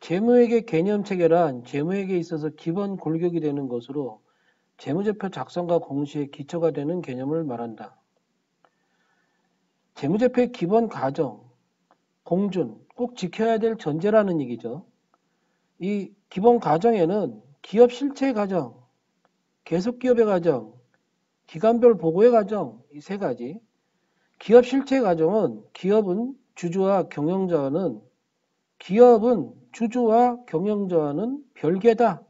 재무회계 개념 체계란 재무회계에 있어서 기본 골격이 되는 것으로 재무제표 작성과 공시의 기초가 되는 개념을 말한다. 재무제표의 기본 과정, 공준, 꼭 지켜야 될 전제라는 얘기죠. 이 기본 과정에는 기업 실체 과정, 계속기업의 과정, 기간별 보고의 과정, 이 세 가지. 기업 실체 과정은 기업은 주주와 경영자와는 별개다.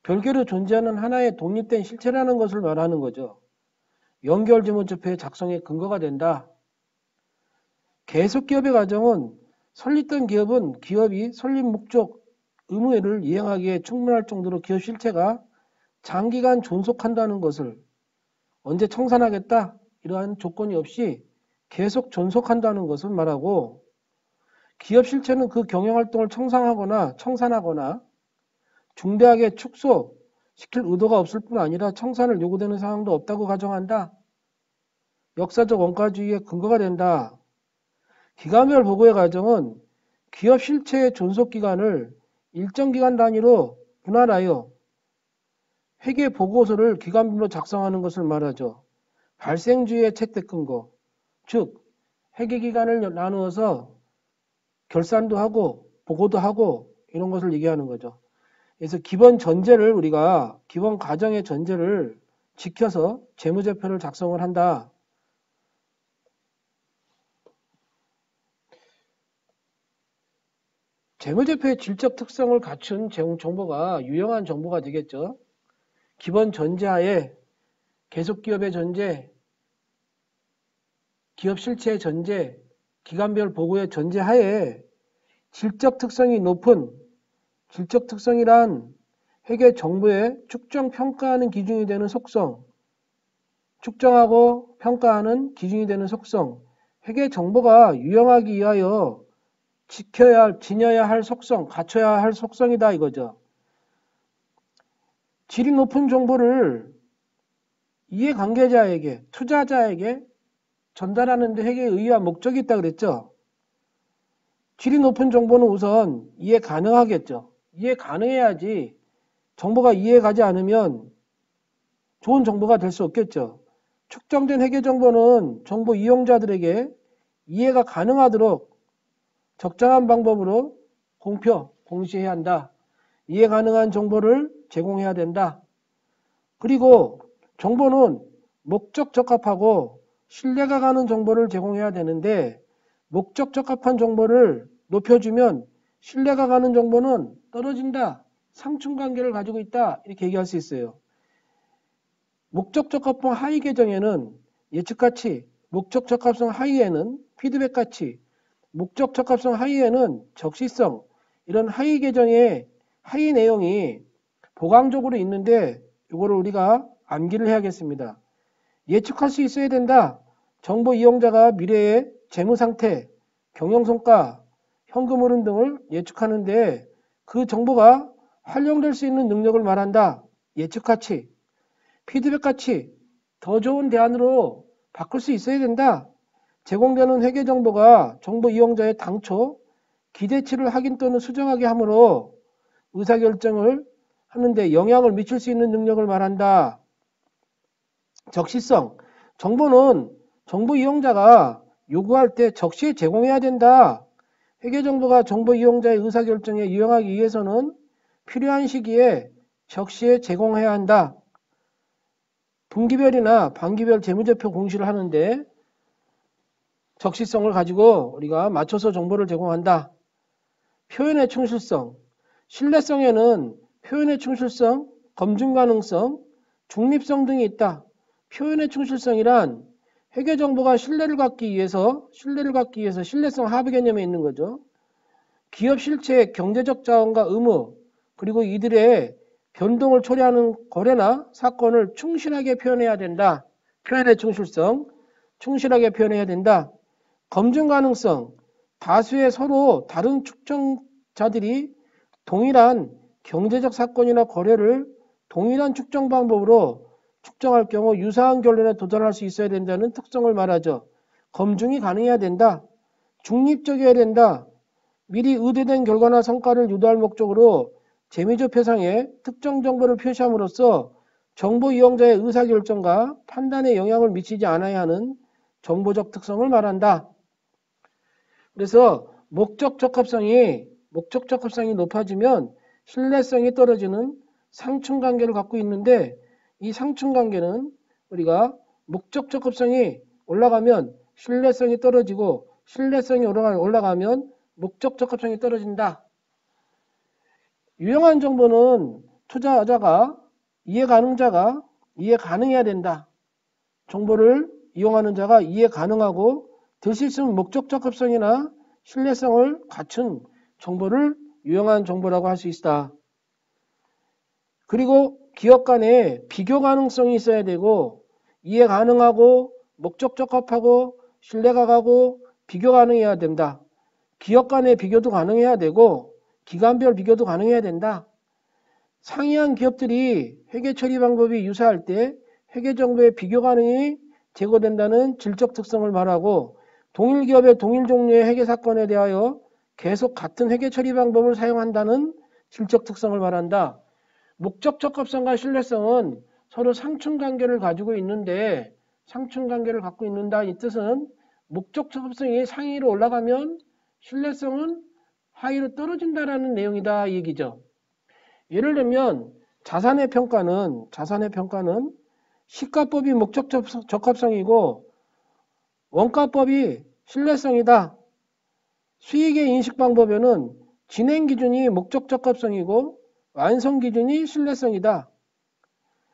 별개로 존재하는 하나의 독립된 실체라는 것을 말하는 거죠. 연결재무제표의 작성에 근거가 된다. 계속기업의 과정은 설립된 기업은 기업이 설립 목적, 의무를 이행하기에 충분할 정도로 기업 실체가 장기간 존속한다는 것을 언제 청산하겠다 이러한 조건이 없이 계속 존속한다는 것을 말하고 기업 실체는 그 경영활동을 청산하거나 중대하게 축소시킬 의도가 없을 뿐 아니라 청산을 요구되는 상황도 없다고 가정한다. 역사적 원가주의의 근거가 된다. 기간별 보고의 과정은 기업 실체의 존속기간을 일정 기간 단위로 분할하여 회계 보고서를 기간별로 작성하는 것을 말하죠. 발생주의의 채택 근거, 즉 회계기간을 나누어서 결산도 하고 보고도 하고 이런 것을 얘기하는 거죠. 그래서 기본 과정의 전제를 지켜서 재무제표를 작성을 한다. 재무제표의 질적 특성을 갖춘 정보가 유용한 정보가 되겠죠. 기본 전제하에 계속기업의 전제, 기업 실체의 전제, 기간별 보고의 전제하에 질적 특성이란 회계 정보의 측정 평가하는 기준이 되는 속성, 측정하고 평가하는 기준이 되는 속성, 회계 정보가 유용하기 위하여 지녀야 할 속성, 갖춰야 할 속성이다 이거죠. 질이 높은 정보를 이해관계자에게, 투자자에게 전달하는 데 회계의 의의와 목적이 있다 그랬죠. 질이 높은 정보는 우선 이해 가능하겠죠. 이해 가능해야지 정보가 이해 가지 않으면 좋은 정보가 될 수 없겠죠. 측정된 회계 정보는 정보 이용자들에게 이해가 가능하도록 적정한 방법으로 공시해야 한다. 이해 가능한 정보를 제공해야 된다. 그리고 정보는 목적 적합하고 신뢰가 가는 정보를 제공해야 되는데 목적 적합한 정보를 높여주면 신뢰가 가는 정보는 떨어진다. 상충관계를 가지고 있다. 이렇게 얘기할 수 있어요. 목적 적합성 하위 계정에는 예측가치, 목적 적합성 하위에는 피드백가치, 목적 적합성 하위에는 적시성, 이런 하위 계정의 하위 내용이 보강적으로 있는데 이거를 우리가 암기를 해야겠습니다. 예측할 수 있어야 된다. 정보 이용자가 미래의 재무상태, 경영성과, 현금 흐름 등을 예측하는데 그 정보가 활용될 수 있는 능력을 말한다. 예측가치, 피드백가치, 더 좋은 대안으로 바꿀 수 있어야 된다. 제공되는 회계 정보가 정보 이용자의 당초 기대치를 확인 또는 수정하게 하므로 의사결정을 하는데 영향을 미칠 수 있는 능력을 말한다. 적시성, 정보는 정보 이용자가 요구할 때 적시에 제공해야 된다. 회계 정보가 정보 이용자의 의사결정에 유용하기 위해서는 필요한 시기에 적시에 제공해야 한다. 분기별이나 반기별 재무제표 공시를 하는데 적시성을 가지고 우리가 맞춰서 정보를 제공한다. 표현의 충실성, 신뢰성에는 표현의 충실성, 검증 가능성, 중립성 등이 있다. 표현의 충실성이란 회계 정보가 신뢰를 갖기 위해서 신뢰성 합의 개념에 있는 거죠. 기업 실체의 경제적 자원과 의무, 그리고 이들의 변동을 초래하는 거래나 사건을 충실하게 표현해야 된다. 표현의 충실성, 충실하게 표현해야 된다. 검증 가능성, 다수의 서로 다른 측정자들이 동일한 경제적 사건이나 거래를 동일한 측정 방법으로 측정할 경우 유사한 결론에 도달할 수 있어야 된다는 특성을 말하죠. 검증이 가능해야 된다. 중립적이어야 된다. 미리 의도된 결과나 성과를 유도할 목적으로 재미적 표상에 특정 정보를 표시함으로써 정보 이용자의 의사결정과 판단에 영향을 미치지 않아야 하는 정보적 특성을 말한다. 그래서 목적 적합성이 높아지면 신뢰성이 떨어지는 상충관계를 갖고 있는데, 이 상충관계는 우리가 목적 적합성이 올라가면 신뢰성이 떨어지고, 신뢰성이 올라가면 목적 적합성이 떨어진다. 유용한 정보는 투자자가 이해 가능해야 된다. 정보를 이용하는 자가 이해 가능하고 될 수 있으면 목적 적합성이나 신뢰성을 갖춘 정보를 유용한 정보라고 할 수 있다. 그리고 기업 간에 비교 가능성이 있어야 되고, 이해 가능하고 목적 적합하고 신뢰가 가고 비교 가능해야 된다. 기업 간의 비교도 가능해야 되고 기관별 비교도 가능해야 된다. 상이한 기업들이 회계 처리 방법이 유사할 때 회계 정보의 비교 가능이 제고된다는 질적 특성을 말하고, 동일 기업의 동일 종류의 회계 사건에 대하여 계속 같은 회계 처리 방법을 사용한다는 질적 특성을 말한다. 목적 적합성과 신뢰성은 서로 상충관계를 가지고 있는데, 상충관계를 갖고 있는다. 이 뜻은 목적 적합성이 상위로 올라가면 신뢰성은 하위로 떨어진다라는 내용이다 이 얘기죠. 예를 들면 자산의 평가는 시가법이 목적 적합성이고 원가법이 신뢰성이다. 수익의 인식 방법에는 진행 기준이 목적 적합성이고 완성 기준이 신뢰성이다.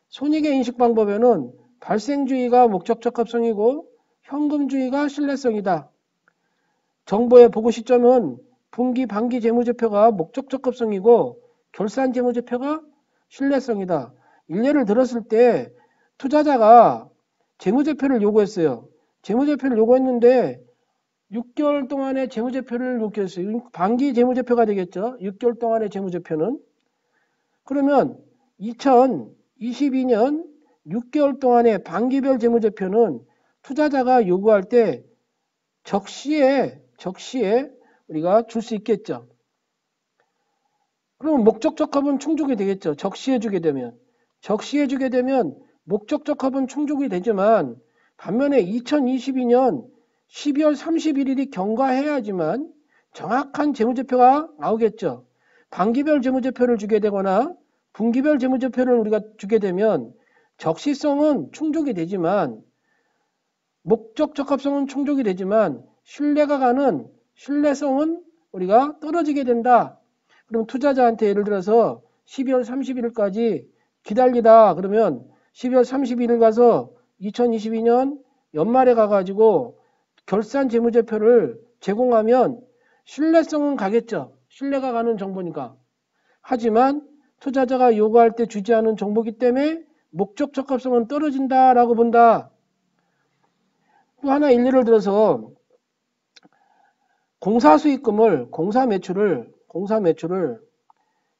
손익의 인식 방법에는 발생주의가 목적 적합성이고 현금주의가 신뢰성이다. 정보의 보고 시점은 분기, 반기 재무제표가 목적 적합성이고 결산 재무제표가 신뢰성이다. 일례를 들었을 때 투자자가 재무제표를 요구했어요. 재무제표를 요구했는데 6개월 동안의 재무제표를 요구했어요. 반기 재무제표가 되겠죠. 6개월 동안의 재무제표는. 그러면 2022년 6개월 동안의 반기별 재무제표는 투자자가 요구할 때 적시에 우리가 줄 수 있겠죠. 그러면 목적 적합은 충족이 되겠죠. 적시해 주게 되면 목적 적합은 충족이 되지만, 반면에 2022년 12월 31일이 경과해야지만 정확한 재무제표가 나오겠죠. 반기별 재무제표를 주게 되거나 분기별 재무제표를 우리가 주게 되면 적시성은 충족이 되지만, 목적 적합성은 충족이 되지만 신뢰가 가는 신뢰성은 우리가 떨어지게 된다. 그럼 투자자한테 예를 들어서 12월 31일까지 기다리다 그러면 12월 31일 가서 2022년 연말에 가가지고 결산 재무제표를 제공하면 신뢰성은 가겠죠. 신뢰가 가는 정보니까. 하지만 투자자가 요구할 때 주지 않은 정보이기 때문에 목적 적합성은 떨어진다라고 본다. 또 하나 일례를 들어서 공사 매출을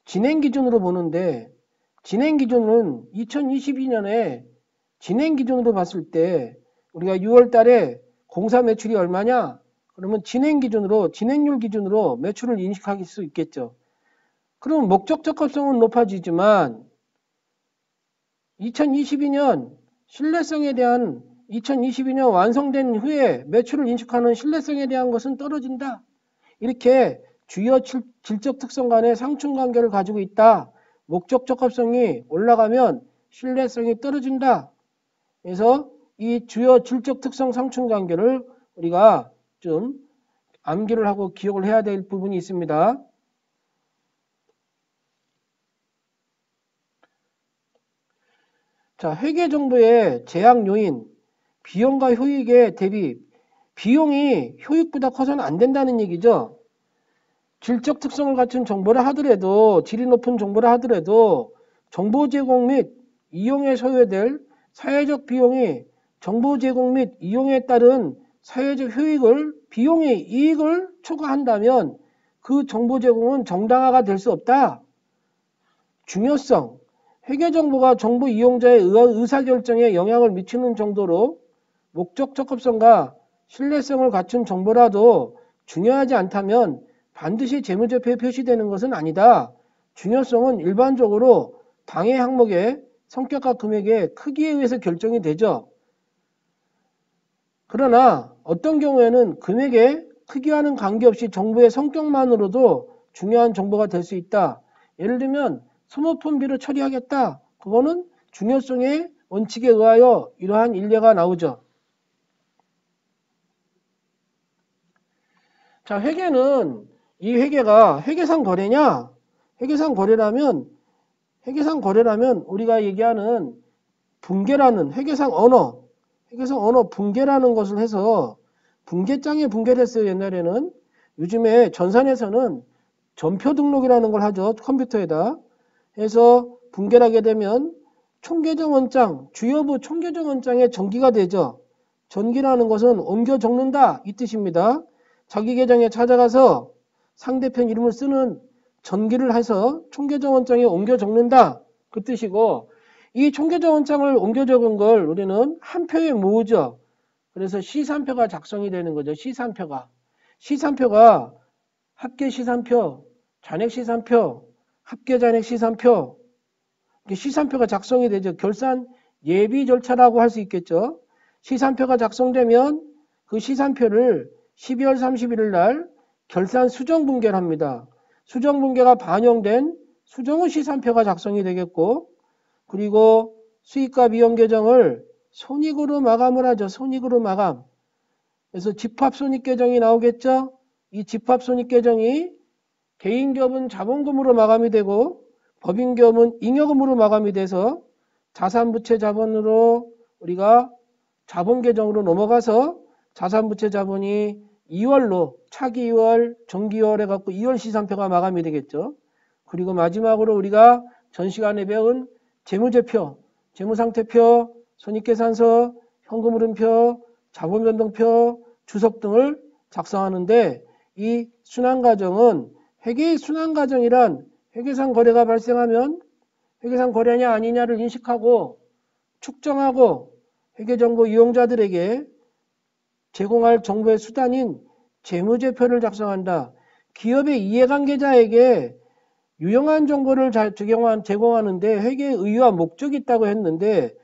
진행 기준으로 보는데, 진행 기준은 2022년에 진행 기준으로 봤을 때 우리가 6월 달에 공사 매출이 얼마냐? 그러면 진행률 기준으로 매출을 인식할 수 있겠죠. 그러면 목적 적합성은 높아지지만 2022년 신뢰성에 대한 2022년 완성된 후에 매출을 인식하는 신뢰성에 대한 것은 떨어진다. 이렇게 주요 질적 특성 간의 상충관계를 가지고 있다. 목적 적합성이 올라가면 신뢰성이 떨어진다. 그래서 이 주요 질적 특성 상충관계를 우리가 좀 암기를 하고 기억을 해야 될 부분이 있습니다. 자, 회계정보의 제약 요인, 비용과 효익의 대비. 비용이 효익보다 커서는 안 된다는 얘기죠. 질적 특성을 갖춘 정보를 하더라도, 질이 높은 정보를 하더라도 정보 제공 및 이용에 소요될 사회적 비용이 정보 제공 및 이용에 따른 사회적 비용의 이익을 초과한다면 그 정보 제공은 정당화가 될 수 없다. 중요성, 회계정보가 정보 이용자의 의사결정에 영향을 미치는 정도로 목적 적합성과 신뢰성을 갖춘 정보라도 중요하지 않다면 반드시 재무제표에 표시되는 것은 아니다. 중요성은 일반적으로 당해 항목의 성격과 금액의 크기에 의해서 결정이 되죠. 그러나 어떤 경우에는 금액의 크기와는 관계없이 정보의 성격만으로도 중요한 정보가 될 수 있다. 예를 들면 소모품비로 처리하겠다. 그거는 중요성의 원칙에 의하여 이러한 일례가 나오죠. 자, 회계는 이 회계가 회계상 거래냐? 회계상 거래라면 우리가 얘기하는 분계라는 회계상 언어 분계라는 것을 해서 분계장에 분계를 했어요. 옛날에는. 요즘에 전산에서는 전표 등록이라는 걸 하죠. 컴퓨터에다. 해서 분계를 하게 되면 총계정원장, 주여부 총계정원장에 전기가 되죠. 전기라는 것은 옮겨 적는다 이 뜻입니다. 자기 계정에 찾아가서 상대편 이름을 쓰는 전기를 해서 총계정원장에 옮겨 적는다 그 뜻이고, 이 총계정원장을 옮겨 적은 걸 우리는 한 표에 모으죠. 그래서 시산표가 작성이 되는 거죠. 시산표가 합계 시산표, 잔액 시산표, 합계 잔액 시산표, 시산표가 작성이 되죠. 결산 예비 절차라고 할 수 있겠죠. 시산표가 작성되면 그 시산표를 12월 31일 날 결산 수정 분계를 합니다. 수정 분계가 반영된 수정후 시산표가 작성이 되겠고, 그리고 수익과 비용 계정을 손익으로 마감을 하죠. 손익으로 마감. 그래서 집합손익 계정이 나오겠죠. 이 집합손익 계정이 개인기업은 자본금으로 마감이 되고 법인기업은 잉여금으로 마감이 돼서 자산부채 자본으로 우리가 자본계정으로 넘어가서 자산부채 자본이 2월로 차기 2월, 정기 2월 해갖고 2월 시산표가 마감이 되겠죠. 그리고 마지막으로 우리가 전 시간에 배운 재무제표, 재무상태표, 손익계산서, 현금흐름표, 자본변동표, 주석 등을 작성하는데, 이 순환과정은 회계의 순환과정이란 회계상 거래가 발생하면 회계상 거래냐 아니냐를 인식하고 축정하고 회계정보 이용자들에게 제공할 정보의 수단인 재무제표를 작성한다. 기업의 이해관계자에게 유용한 정보를 제공하는데 회계의 의의와 목적이 있다고 했는데,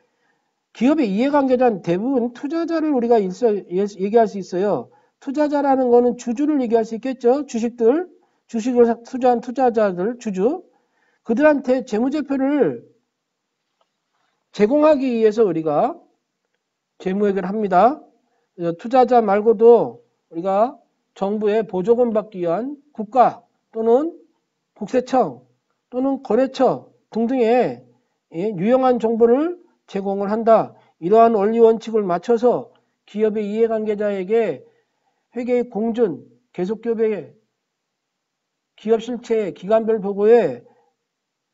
기업의 이해관계자는 대부분 투자자를 우리가 얘기할 수 있어요. 투자자라는 거는 주주를 얘기할 수 있겠죠. 주식을 투자한 투자자들, 주주. 그들한테 재무제표를 제공하기 위해서 우리가 재무회계를 합니다. 투자자 말고도 우리가 정부의 보조금 받기 위한 국가 또는 국세청 또는 거래처 등등의 유용한 정보를 제공을 한다. 이러한 원리 원칙을 맞춰서 기업의 이해관계자에게 회계의 공준, 계속기업의 기업 실체, 기간별 보고에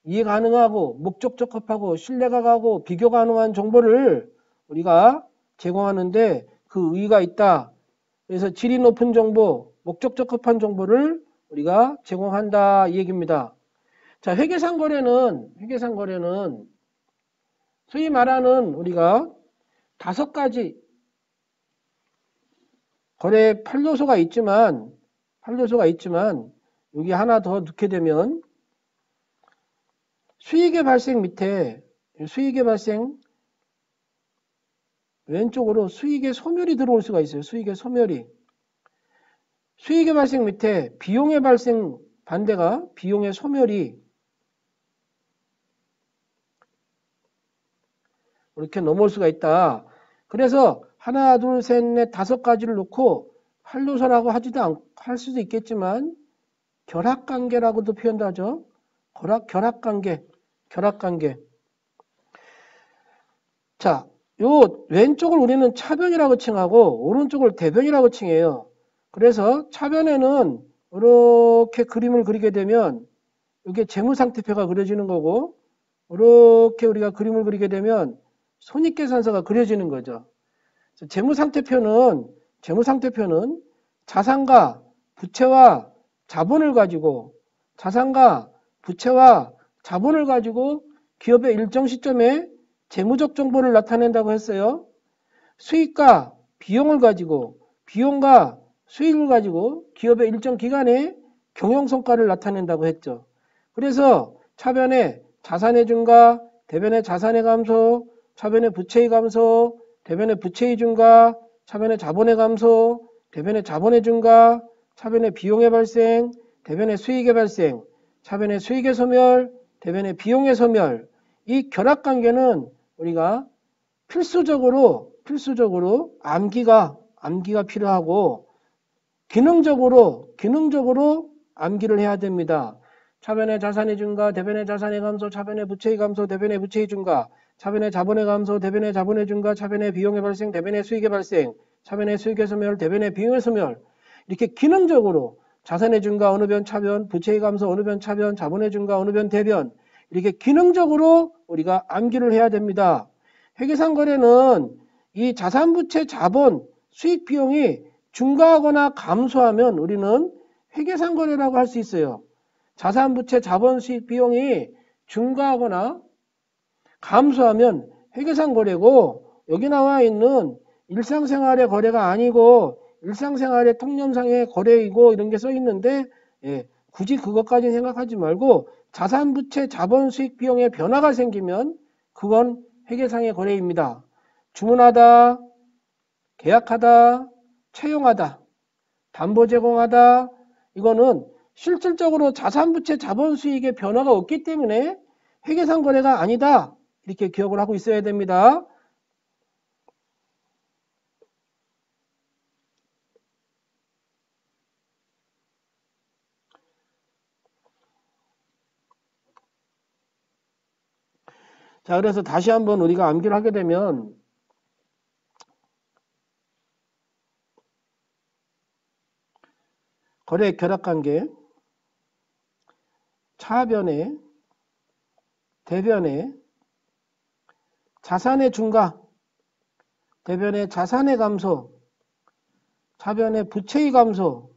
이해 가능하고 목적 적합하고 신뢰가 가고 비교 가능한 정보를 우리가 제공하는데 그 의의가 있다. 그래서 질이 높은 정보, 목적 적합한 정보를 우리가 제공한다 이 얘기입니다. 자, 회계상 거래는 소위 말하는 우리가 5가지 거래 판로소가 있지만 여기 하나 더 넣게 되면 수익의 발생 밑에 왼쪽으로 수익의 소멸이 들어올 수가 있어요. 수익의 발생 밑에 비용의 발생 반대가 비용의 소멸이 이렇게 넘어올 수가 있다. 그래서 하나, 둘, 셋, 넷, 5가지를 놓고 판로소라고 할 수도 있겠지만 결합관계라고도 표현도 하죠. 결합관계. 자, 요 왼쪽을 우리는 차변이라고 칭하고 오른쪽을 대변이라고 칭해요. 그래서 차변에는 이렇게 그림을 그리게 되면 이게 재무상태표가 그려지는 거고, 이렇게 우리가 그림을 그리게 되면 손익계산서가 그려지는 거죠. 재무상태표는 자산과 부채와 자본을 가지고 기업의 일정 시점에 재무적 정보를 나타낸다고 했어요. 수익과 비용과 수익을 가지고 기업의 일정 기간에 경영성과를 나타낸다고 했죠. 그래서 차변의 자산의 증가, 대변의 자산의 감소, 차변의 부채의 감소, 대변의 부채의 증가, 차변의 자본의 감소, 대변의 자본의 증가, 차변의 비용의 발생, 대변의 수익의 발생, 차변의 수익의 소멸, 대변의 비용의 소멸. 이 결합관계는 우리가 필수적으로 암기가 필요하고 기능적으로 암기를 해야 됩니다. 차변의 자산의 증가, 대변의 자산의 감소, 차변의 부채의 감소, 대변의 부채의 증가, 차변의 자본의 감소, 대변의 자본의 증가, 차변의 비용의 발생, 대변의 수익의 발생, 차변의 수익의 소멸, 대변의 비용의 소멸. 이렇게 기능적으로 자산의 증가 어느 변 차변, 부채의 감소 어느 변 차변, 자본의 증가 어느 변 대변, 이렇게 기능적으로 우리가 암기를 해야 됩니다. 회계상거래는 이 자산, 부채, 자본, 수익 비용이 증가하거나 감소하면 우리는 회계상거래라고 할 수 있어요. 자산, 부채, 자본, 수익 비용이 증가하거나 감소하면 회계상거래고, 여기 나와 있는 일상생활의 거래가 아니고 일상생활의 통념상의 거래이고 이런 게 써 있는데, 굳이 그것까지 생각하지 말고 자산, 부채, 자본, 수익 비용의 변화가 생기면 그건 회계상의 거래입니다. 주문하다, 계약하다, 채용하다, 담보 제공하다, 이거는 실질적으로 자산, 부채, 자본, 수익의 변화가 없기 때문에 회계상 거래가 아니다. 이렇게 기억을 하고 있어야 됩니다. 자, 그래서 다시 한번 우리가 암기를 하게 되면 거래 결합관계, 차변에, 대변에, 자산의 증가, 대변의 자산의 감소, 차변의 부채의 감소,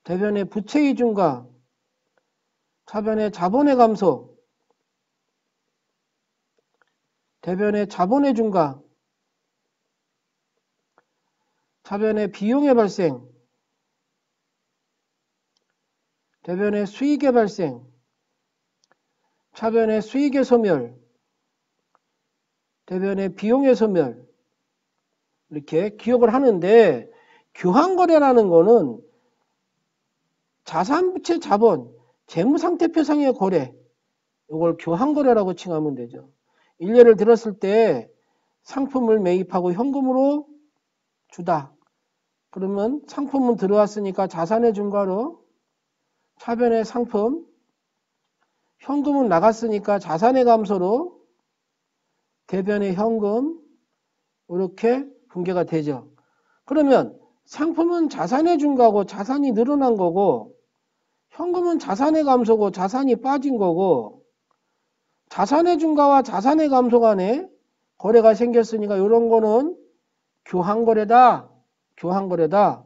대변의 부채의 증가, 차변의 자본의 감소, 대변의 자본의 증가, 차변의 비용의 발생, 대변의 수익의 발생, 차변의 수익의 소멸, 대변의 비용의 소멸, 이렇게 기억을 하는데, 교환거래라는 거는 자산, 부채, 자본, 재무상태표상의 거래, 이걸 교환거래라고 칭하면 되죠. 일례를 들었을 때 상품을 매입하고 현금으로 주다. 그러면 상품은 들어왔으니까 자산의 증가로 차변의 상품, 현금은 나갔으니까 자산의 감소로 대변의 현금, 이렇게 분계가 되죠. 그러면 상품은 자산의 증가고 자산이 늘어난 거고, 현금은 자산의 감소고 자산이 빠진 거고, 자산의 증가와 자산의 감소 간에 거래가 생겼으니까 이런 거는 교환거래다. 교환거래다.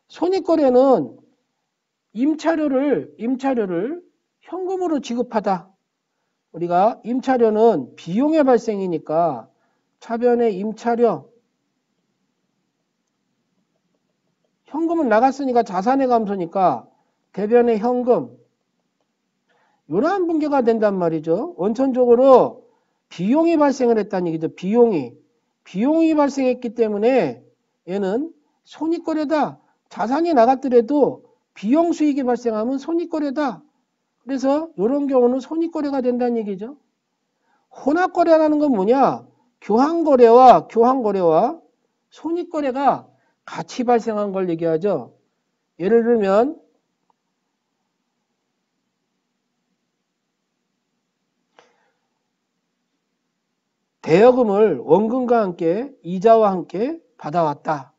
손익거래는 임차료를 현금으로 지급하다. 우리가 임차료는 비용의 발생이니까 차변의 임차료, 현금은 나갔으니까 자산의 감소니까 대변의 현금, 이러한 분계가 된단 말이죠. 원천적으로 비용이 발생을 했다는 얘기죠. 비용이 발생했기 때문에 얘는 손익거래다. 자산이 나갔더라도 비용 수익이 발생하면 손익거래다. 그래서 이런 경우는 손익거래가 된다는 얘기죠. 혼합거래라는 건 뭐냐? 교환거래와 손익거래가 같이 발생한 걸 얘기하죠. 예를 들면 대여금을 원금과 함께 이자와 함께 받아왔다.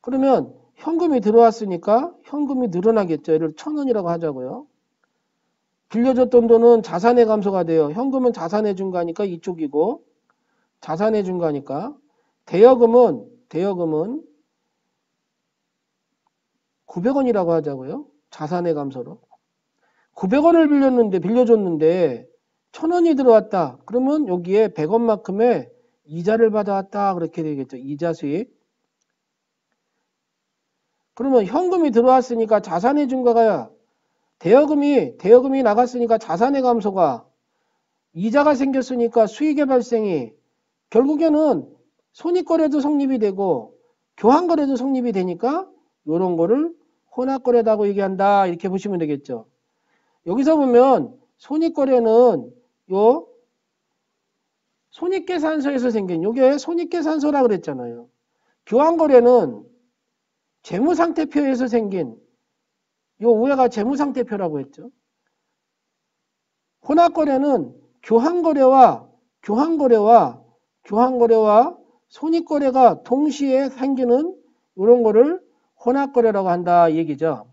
그러면 현금이 들어왔으니까 현금이 늘어나겠죠. 예를 1,000원이라고 하자고요. 빌려줬던 돈은 자산의 감소가 돼요. 현금은 자산의 증가니까 이쪽이고, 자산의 증가니까 대여금은 900원이라고 하자고요. 자산의 감소로. 900원을 빌려줬는데 1,000원이 들어왔다. 그러면 여기에 100원만큼의 이자를 받아왔다. 그렇게 되겠죠. 이자 수익. 그러면 현금이 들어왔으니까 자산의 증가가 대여금이 나갔으니까 자산의 감소가 이자가 생겼으니까 수익의 발생이 결국에는 손익거래도 성립이 되고 교환거래도 성립이 되니까 이런 거를 혼합거래라고 얘기한다. 이렇게 보시면 되겠죠. 여기서 보면 손익거래는 요 손익계산서에서 생긴 요게 손익계산서라 그랬잖아요. 교환거래는 재무상태표에서 생긴 요 우회가 재무상태표라고 했죠. 혼합거래는 교환거래와 손익거래가 동시에 생기는 이런 거를 혼합거래라고 한다 얘기죠.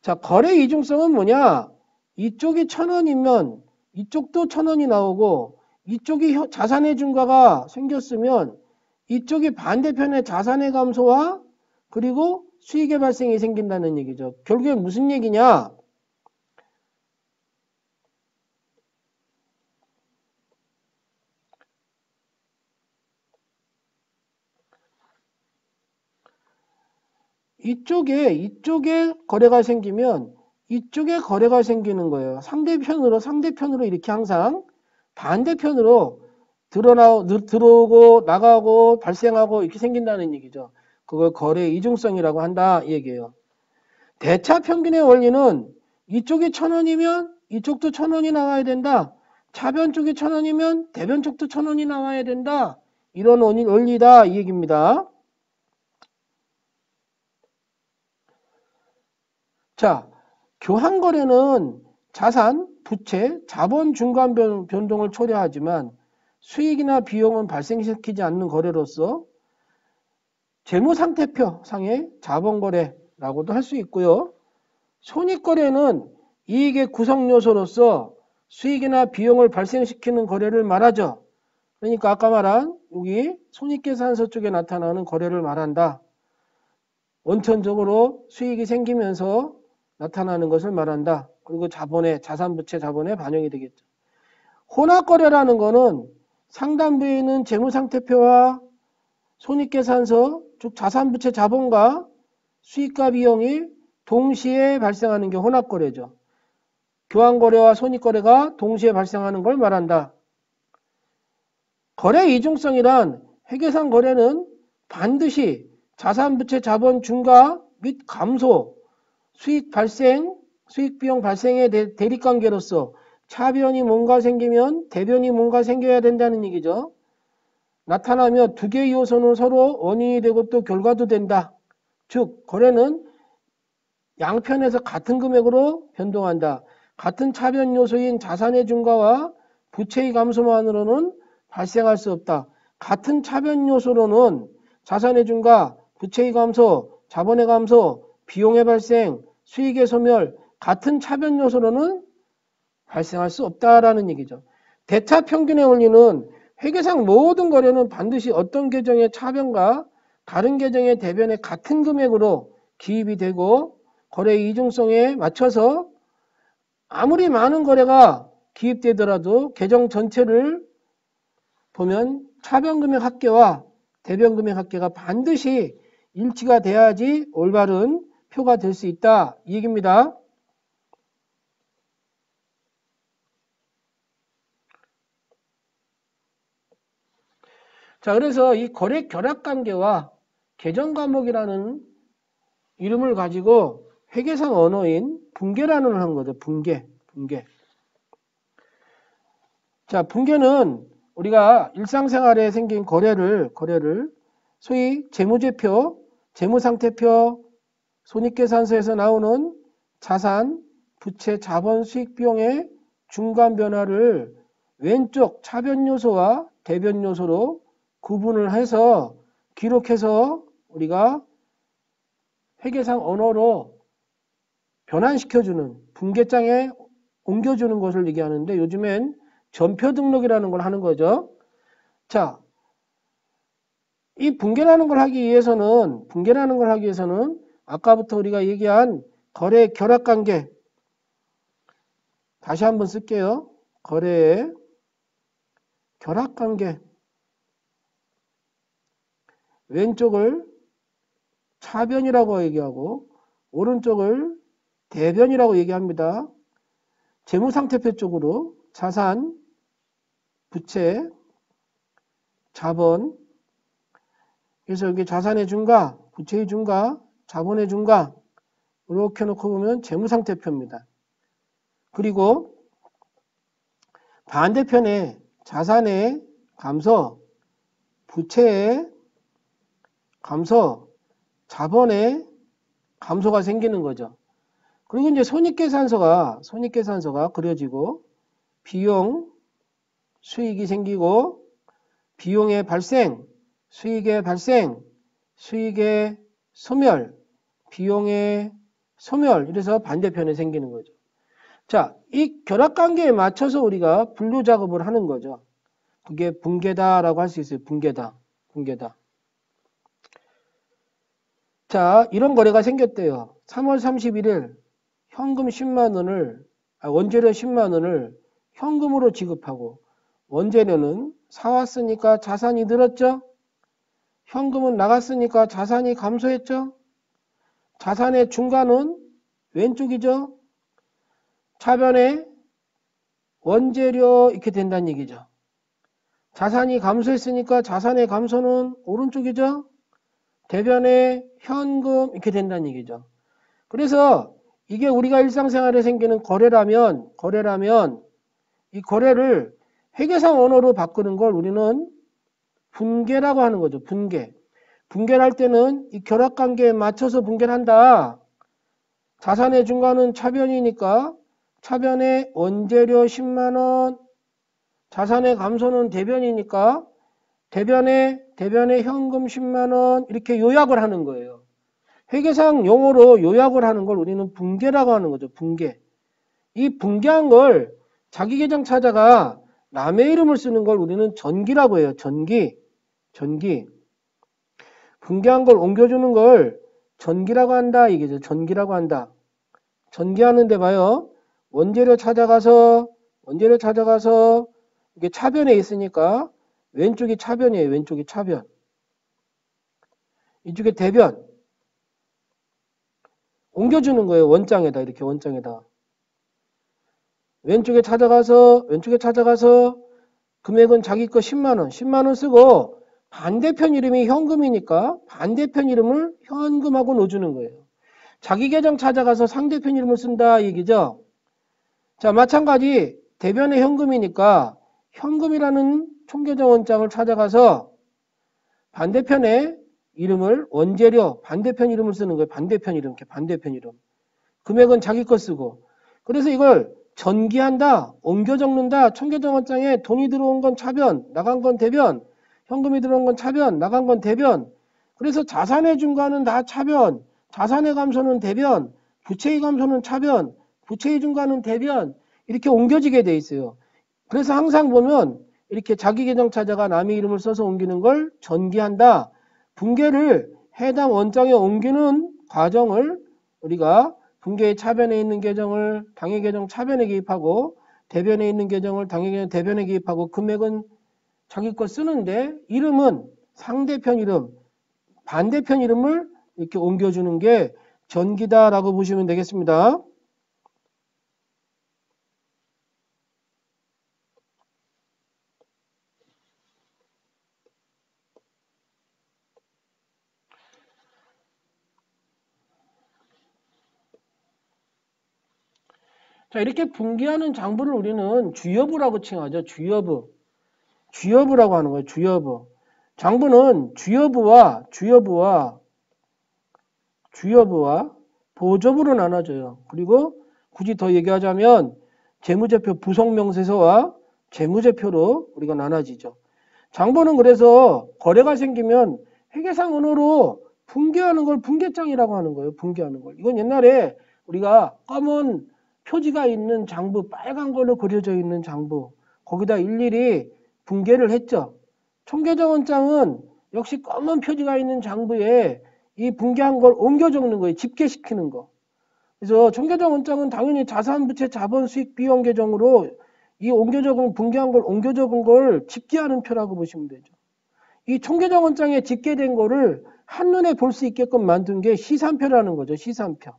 자, 거래 이중성은 뭐냐? 이쪽이 1,000원이면 이쪽도 1,000원이 나오고 이쪽이 자산의 증가가 생겼으면 이쪽이 반대편에 자산의 감소와 그리고 수익의 발생이 생긴다는 얘기죠. 결국엔 무슨 얘기냐? 이쪽에 거래가 생기면 이쪽에 거래가 생기는 거예요. 상대편으로 이렇게 항상 반대편으로 들어오고 나가고 발생하고 이렇게 생긴다는 얘기죠. 그걸 거래 이중성이라고 한다 이 얘기예요. 대차 평균의 원리는 이쪽이 1,000원이면 이쪽도 1,000원이 나와야 된다. 차변 쪽이 1,000원이면 대변 쪽도 1,000원이 나와야 된다. 이런 원리다 이 얘기입니다. 자, 교환거래는 자산, 부채, 자본 중간 변동을 초래하지만 수익이나 비용은 발생시키지 않는 거래로서 재무상태표 상의 자본거래라고도 할 수 있고요. 손익거래는 이익의 구성요소로서 수익이나 비용을 발생시키는 거래를 말하죠. 그러니까 아까 말한 여기 손익계산서 쪽에 나타나는 거래를 말한다. 원천적으로 수익이 생기면서 나타나는 것을 말한다. 그리고 자산부채 자본에 반영이 되겠죠. 혼합거래라는 거는 상단부에 있는 재무상태표와 손익계산서, 즉 자산부채 자본과 수익과 비용이 동시에 발생하는 게 혼합거래죠. 교환거래와 손익거래가 동시에 발생하는 걸 말한다. 거래 이중성이란 회계상 거래는 반드시 자산부채 자본 증가 및 감소, 수익 비용 발생의 대립관계로서 차변이 뭔가 생기면 대변이 뭔가 생겨야 된다는 얘기죠. 나타나며 두 개의 요소는 서로 원인이 되고 또 결과도 된다. 즉 거래는 양편에서 같은 금액으로 변동한다. 같은 차변 요소인 자산의 증가와 부채의 감소만으로는 발생할 수 없다. 같은 차변 요소로는 자산의 증가, 부채의 감소, 자본의 감소, 비용의 발생, 수익의 소멸 같은 차변 요소로는 발생할 수 없다라는 얘기죠. 대차 평균의 원리는 회계상 모든 거래는 반드시 어떤 계정의 차변과 다른 계정의 대변의 같은 금액으로 기입이 되고 거래 이중성에 맞춰서 아무리 많은 거래가 기입되더라도 계정 전체를 보면 차변금액 합계와 대변금액 합계가 반드시 일치가 돼야지 올바른 표가 될 수 있다 이 얘기입니다. 자, 그래서 이 거래 결합관계와 계정과목이라는 이름을 가지고 회계상 언어인 분계라는 걸 한 거죠. 분계. 자, 분계는 우리가 일상생활에 생긴 거래를 소위 재무제표, 재무상태표, 손익계산서에서 나오는 자산, 부채, 자본, 수익, 비용의 중간 변화를 왼쪽 차변 요소와 대변 요소로 구분을 해서 기록해서 우리가 회계상 언어로 변환시켜주는 분계장에 옮겨주는 것을 얘기하는데 요즘엔 전표 등록이라는 걸 하는 거죠. 자, 이 분계라는 걸 하기 위해서는 아까부터 우리가 얘기한 거래 결합관계 다시 한번 쓸게요. 거래의 결합관계 왼쪽을 차변이라고 얘기하고 오른쪽을 대변이라고 얘기합니다. 재무상태표 쪽으로 자산, 부채, 자본. 그래서 여기 자산의 증가, 부채의 증가, 자본의 증가 이렇게 놓고 보면 재무상태표입니다. 그리고 반대편에 자산의 감소, 부채의 감소, 자본의 감소가 생기는 거죠. 그리고 이제 손익계산서가 그려지고 비용, 수익이 생기고 비용의 발생, 수익의 발생, 수익의 소멸, 비용의 소멸 이래서 반대편에 생기는 거죠. 자, 이 결합관계에 맞춰서 우리가 분류 작업을 하는 거죠. 그게 분계다라고 할 수 있어요. 분계다. 자, 이런 거래가 생겼대요. 3월 31일 현금 10만 원을 원재료 10만 원을 현금으로 지급하고 원재료는 사왔으니까 자산이 늘었죠. 현금은 나갔으니까 자산이 감소했죠. 자산의 중간은 왼쪽이죠. 차변에 원재료 이렇게 된다는 얘기죠. 자산이 감소했으니까 자산의 감소는 오른쪽이죠. 대변에 현금 이렇게 된다는 얘기죠. 그래서 이게 우리가 일상생활에 생기는 거래라면 이 거래를 회계상 언어로 바꾸는 걸 우리는 분계라고 하는 거죠. 분계를 할 때는 이 결합관계에 맞춰서 분계를 한다. 자산의 중간은 차변이니까 차변에 원재료 10만 원, 자산의 감소는 대변이니까 대변에 현금 10만 원 이렇게 요약을 하는 거예요. 회계상 용어로 요약을 하는 걸 우리는 분계라고 하는 거죠. 분계. 이 분계한 걸 자기 계정 찾아가 남의 이름을 쓰는 걸 우리는 전기라고 해요. 전기. 분계한 걸 옮겨주는 걸 전기라고 한다. 이게죠. 전기라고 한다. 전기하는데 봐요. 원재료 찾아가서 이게 차변에 있으니까 왼쪽이 차변이에요. 왼쪽이 차변. 이쪽에 대변. 옮겨주는 거예요. 원장에다 이렇게 원장에다. 왼쪽에 찾아가서 금액은 자기 거 10만 원. 10만 원 쓰고 반대편 이름이 현금이니까 반대편 이름을 현금하고 넣어주는 거예요. 자기 계정 찾아가서 상대편 이름을 쓴다 얘기죠. 자, 마찬가지 대변의 현금이니까 현금이라는 총계정 원장을 찾아가서 반대편에 이름을 원재료 반대편 이름을 쓰는 거예요. 반대편 이름. 금액은 자기 거 쓰고. 그래서 이걸 전기한다, 옮겨 적는다. 총계정 원장에 돈이 들어온 건 차변, 나간 건 대변. 현금이 들어온 건 차변, 나간 건 대변. 그래서 자산의 증가는 다 차변, 자산의 감소는 대변, 부채의 감소는 차변, 부채의 증가는 대변. 이렇게 옮겨지게 돼 있어요. 그래서 항상 보면 이렇게 자기 계정 찾아가 남의 이름을 써서 옮기는 걸 전기한다. 분계를 해당 원장에 옮기는 과정을 우리가 분계의 차변에 있는 계정을 당해 계정 차변에 기입하고 대변에 있는 계정을 당해 계정 대변에 기입하고 금액은 자기 거 쓰는데 이름은 상대편 이름, 반대편 이름을 이렇게 옮겨주는 게 전기다라고 보시면 되겠습니다. 자, 이렇게 분기하는 장부를 우리는 주여부라고 칭하죠. 주여부라고 하는 거예요. 주여부. 장부는 주여부와 보조부로 나눠져요. 그리고 굳이 더 얘기하자면 재무제표 부속명세서와 재무제표로 우리가 나눠지죠. 장부는 그래서 거래가 생기면 회계상 언어로 분계하는 걸 분계장이라고 하는 거예요. 분계하는 걸. 이건 옛날에 우리가 검은 표지가 있는 장부, 빨간 걸로 그려져 있는 장부, 거기다 일일이 분계를 했죠. 총계정원장은 역시 검은 표지가 있는 장부에 이 분계한 걸 옮겨 적는 거예요. 집계시키는 거. 그래서 총계정원장은 당연히 자산, 부채, 자본, 수익, 비용 계정으로 이 옮겨 적은 분계한 걸 옮겨 적은 걸 집계하는 표라고 보시면 되죠. 이 총계정원장에 집계된 거를 한눈에 볼 수 있게끔 만든 게 시산표라는 거죠. 시산표.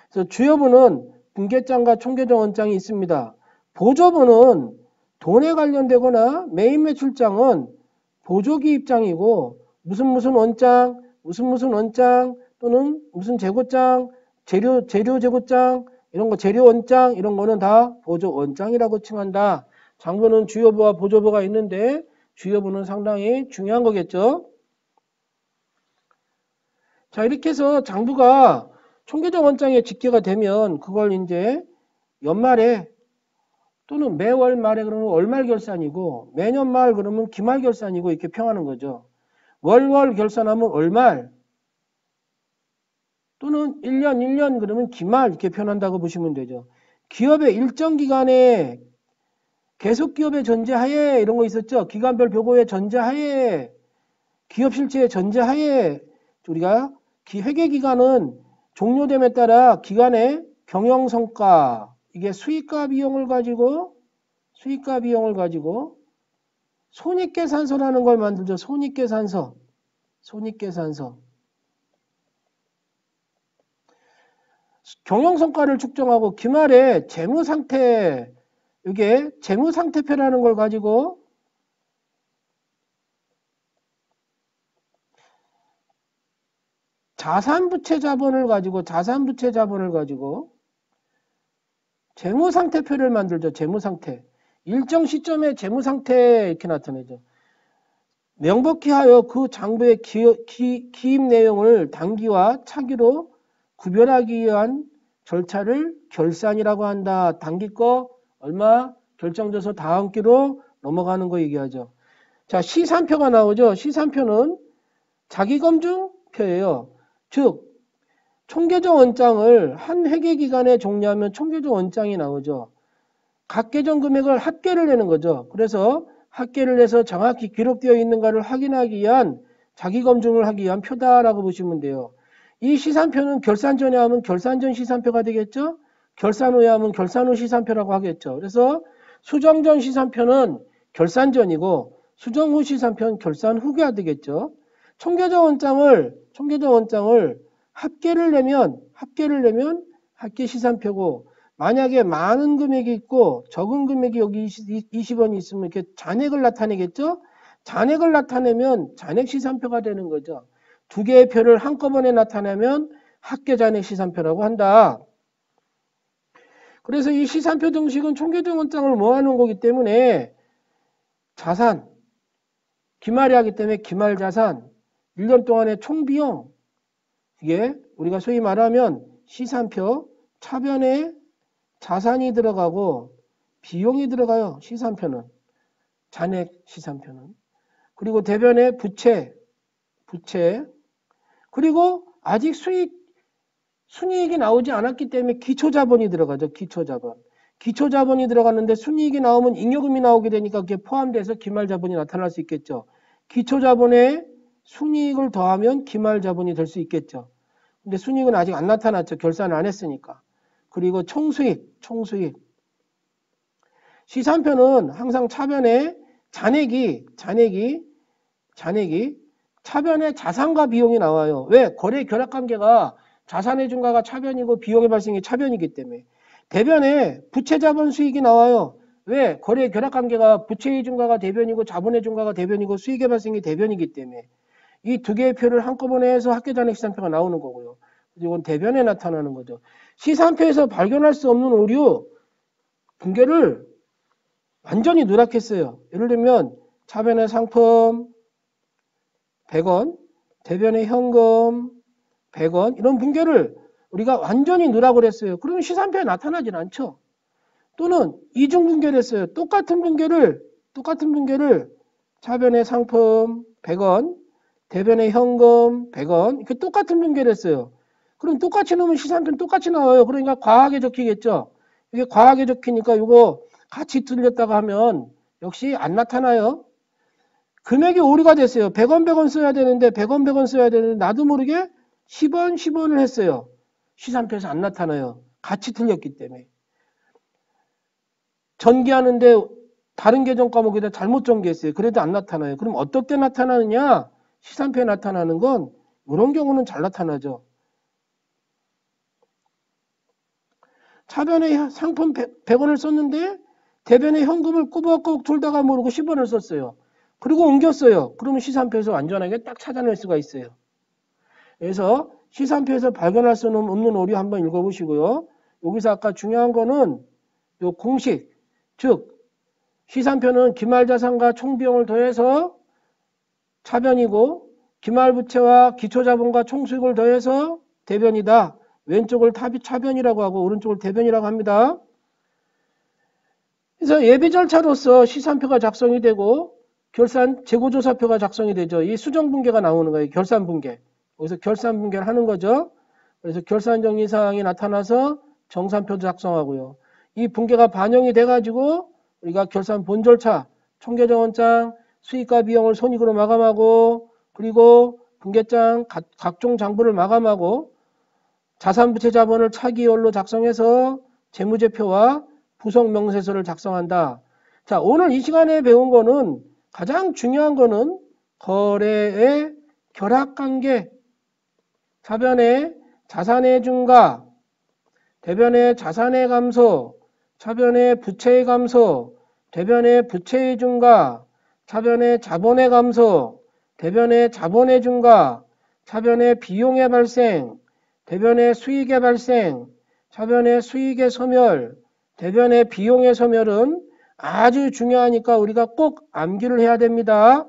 그래서 주요부는 분계장과 총계정 원장이 있습니다. 보조부는 돈에 관련되거나 메인 매출장은 보조기 입장이고 무슨 원장, 무슨 원장 또는 무슨 재고장, 재료 재고장 이런 거 재료 원장 이런 거는 다 보조 원장이라고 칭한다. 장부는 주요부와 보조부가 있는데 주요부는 상당히 중요한 거겠죠. 자, 이렇게 해서 장부가 총계정 원장에 집계가 되면 그걸 이제 연말에 또는 매월 말에 그러면 월말 결산이고 매년 말 그러면 기말 결산이고 이렇게 평하는 거죠. 월월 결산하면 월말 또는 1년 그러면 기말 이렇게 표현한다고 보시면 되죠. 기업의 일정 기간에 계속 기업의 전제하에 이런 거 있었죠. 기간별 보고의 전제하에 기업 실체의 전제하에 우리가 회계 기간은 종료됨에 따라 기간의 경영 성과 이게 수익과 비용을 가지고 손익계산서라는 걸 만들죠. 손익계산서. 경영성과를 측정하고 기말에 재무상태, 이게 재무상태표라는 걸 가지고 자산부채 자본을 가지고 재무상태표를 만들죠. 재무상태. 일정 시점에 재무상태 이렇게 나타내죠. 명백히 하여 그 장부의 기입 내용을 단기와 차기로 구별하기 위한 절차를 결산이라고 한다. 단기 거 얼마 결정져서 다음 기로 넘어가는 거 얘기하죠. 자, 시산표가 나오죠. 시산표는 자기검증표예요. 즉 총계정 원장을 한 회계기간에 종료하면 총계정 원장이 나오죠. 각 계정 금액을 합계를 내는 거죠. 그래서 합계를 내서 정확히 기록되어 있는가를 확인하기 위한 자기검증을 하기 위한 표다라고 보시면 돼요. 이 시산표는 결산 전에 하면 결산 전 시산표가 되겠죠. 결산 후에 하면 결산 후 시산표라고 하겠죠. 그래서 수정 전 시산표는 결산 전이고 수정 후 시산표는 결산 후가 되겠죠. 총계정 원장을 합계를 내면 합계 시산표고 만약에 많은 금액이 있고 적은 금액이 여기 20원이 있으면 이렇게 잔액을 나타내겠죠. 잔액을 나타내면 잔액 시산표가 되는 거죠. 두 개의 표를 한꺼번에 나타내면 합계 잔액 시산표라고 한다. 그래서 이 시산표 등식은 총계정 원장을 모아놓은 거기 때문에 자산, 기말이 하기 때문에 기말 자산, 1년 동안의 총비용, 이게 우리가 소위 말하면 시산표, 차변에 자산이 들어가고 비용이 들어가요. 시산표는. 잔액 시산표는. 그리고 대변에 부채. 그리고 아직 순이익이 나오지 않았기 때문에 기초자본이 들어가죠. 기초자본이 들어갔는데 순이익이 나오면 잉여금이 나오게 되니까 그게 포함돼서 기말자본이 나타날 수 있겠죠. 기초자본에 순이익을 더하면 기말자본이 될 수 있겠죠. 근데 순이익은 아직 안 나타났죠. 결산을 안 했으니까. 그리고 총수익. 시산표는 항상 차변에 잔액이 차변에 자산과 비용이 나와요. 왜? 거래 결합관계가 자산의 증가가 차변이고 비용의 발생이 차변이기 때문에. 대변에 부채 자본 수익이 나와요. 왜? 거래 결합관계가 부채의 증가가 대변이고 자본의 증가가 대변이고 수익의 발생이 대변이기 때문에. 이 두 개의 표를 한꺼번에 해서 합계잔액 시산표가 나오는 거고요. 이건 대변에 나타나는 거죠. 시산표에서 발견할 수 없는 오류, 분계를 완전히 누락했어요. 예를 들면 차변의 상품 100원, 대변의 현금 100원 이런 분계를 우리가 완전히 누락을 했어요. 그러면 시산표에 나타나질 않죠. 또는 이중 분계를 했어요. 똑같은 분계를 차변의 상품 100원, 대변의 현금 100원 이렇게 똑같은 분계를 했어요. 그럼 똑같이 넣으면 시산표는 똑같이 나와요. 그러니까 과하게 적히겠죠. 이게 과하게 적히니까 이거 같이 틀렸다고 하면 역시 안 나타나요. 금액이 오류가 됐어요. 100원 써야 되는데 100원 써야 되는데 나도 모르게 10원을 했어요. 시산표에서 안 나타나요. 같이 틀렸기 때문에. 전기하는데 다른 계정 과목에다 잘못 전개했어요. 그래도 안 나타나요. 그럼 어떨 때 나타나느냐? 시산표에 나타나는 건 이런 경우는 잘 나타나죠. 차변에 상품 100원을 썼는데 대변에 현금을 꾸벅꾸벅 졸다가 모르고 10원을 썼어요. 그리고 옮겼어요. 그러면 시산표에서 안전하게 딱 찾아낼 수가 있어요. 그래서 시산표에서 발견할 수 없는 오류 한번 읽어보시고요. 여기서 아까 중요한 거는 요 공식, 즉 시산표는 기말자산과 총비용을 더해서 차변이고 기말부채와 기초자본과 총수익을 더해서 대변이다. 왼쪽을 차변이라고 하고 오른쪽을 대변이라고 합니다. 그래서 예비 절차로서 시산표가 작성이 되고 결산 재고조사표가 작성이 되죠. 이 수정분계가 나오는 거예요. 결산분계. 여기서 결산분계를 하는 거죠. 그래서 결산정리사항이 나타나서 정산표도 작성하고요. 이 분계가 반영이 돼가지고 우리가 결산 본절차, 총계정원장, 수익과 비용을 손익으로 마감하고 그리고 분계장 각종 장부를 마감하고 자산부채 자본을 차기열로 작성해서 재무제표와 부속명세서를 작성한다. 자, 오늘 이 시간에 배운 거는 가장 중요한 거는 거래의 결합관계, 차변의 자산의 증가, 대변의 자산의 감소, 차변의 부채의 감소, 대변의 부채의 증가, 차변의 자본의 감소, 대변의 자본의 증가, 차변의 비용의 발생, 대변의 수익의 발생, 차변의 수익의 소멸, 대변의 비용의 소멸은 아주 중요하니까 우리가 꼭 암기를 해야 됩니다.